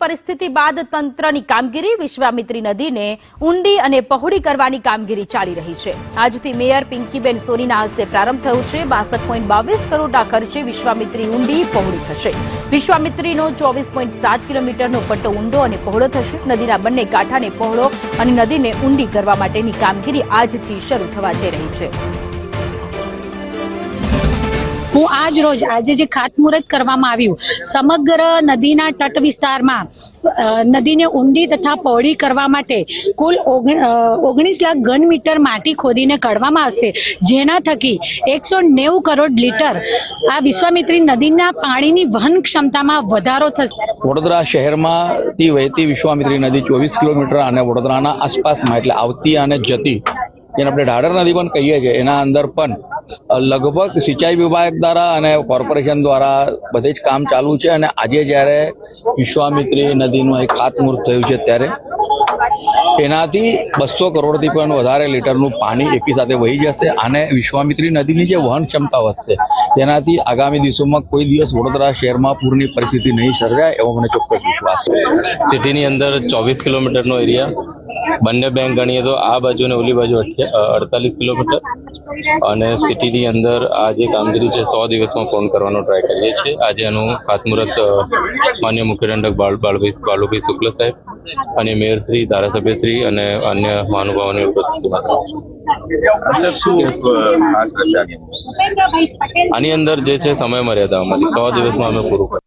પરિસ્થિતિ બાદ તંત્રની કામગીરી વિશ્વામિત્રી નદીને ઊંડી અને પહોળી કરવાની કામગીરી ચાલી રહી છે। આજથી મેયર પિંકીબેન સોનીના હસ્તે પ્રારંભ થયો છે। 62.22 કરોડના ખર્ચે વિશ્વામિત્રી ઊંડી પહોળી થશે। વિશ્વામિત્રીનો 24.7 કિલોમીટરનો પટ્ટો ઊંડો અને પહોળો થશે। નદીના બંને કાંઠાને પહોળો અને નદીને ઊંડી કરવા માટેની કામગીરી આજથી શરૂ થવા જઈ રહી છે। હું આજે જે ખાતમુહૂર્ત કરવામાં આવ્યું સમગ્ર નદીના તટ વિસ્તારમાં નદીને ઊંડી તથા પહોળી કરવા માટે કુલ 19 લાખ ઘન મીટર માટી ખોદીને કાઢવામાં આવશે, જેના થકી 190 કરોડ લીટર આ વિશ્વામિત્રી નદીના પાણીની વહન ક્ષમતામાં વધારો થશે। વડોદરા શહેરમાંથી વહેતી વિશ્વામિત્રી નદી 24 કિલોમીટર અને વડોદરાના આસપાસમાં એટલે આવતી અને જતી જેને આપણે ઢાઢર નદી પણ કહીએ છીએ એના અંદર પણ લગભગ સિંચાઈ વિભાગ દ્વારા અને કોર્પોરેશન દ્વારા બધે જ કામ ચાલુ છે। અને આજે જ્યારે વિશ્વામિત્રી નદીનું એક ખાતમુહૂર્ત થયું છે ત્યારે એનાથી 200 કરોડથી પણ વધારે લીટરનું પાણી એકી સાથે વહી જશે અને વિશ્વામિત્રી નદીની જે વહન ક્ષમતા વધશે તેનાથી આગામી દિવસોમાં કોઈ દિવસ વડોદરા શહેરમાં પૂરની પરિસ્થિતિ નહીં સર્જાય એવો મને ચોક્કસ વિશ્વાસ છે। સિટીની અંદર 24 કિલોમીટરનો એરિયા, બંને બેંક ગણીએ તો આ બાજુ અને ઓલી બાજુ 48 કિલોમીટર અને સિટીની અંદર આ જે કામગીરી છે 100 દિવસમાં પૂર્ણ કરવાનો ટ્રાય કરીએ છીએ। આજે આનું ખાતમુહૂર્ત માન્ય મુખ્ય દંડક બાલુભાઈ શુક્લ સાહેબ અને મેયર શ્રી, ધારાસભ્ય શ્રી અને અન્ય મહાનુભાવોની ઉપસ્થિતિમાં આની અંદર જે છે સમય મર્યાદા અમારી 100 દિવસમાં અમે પૂરું કરીએ।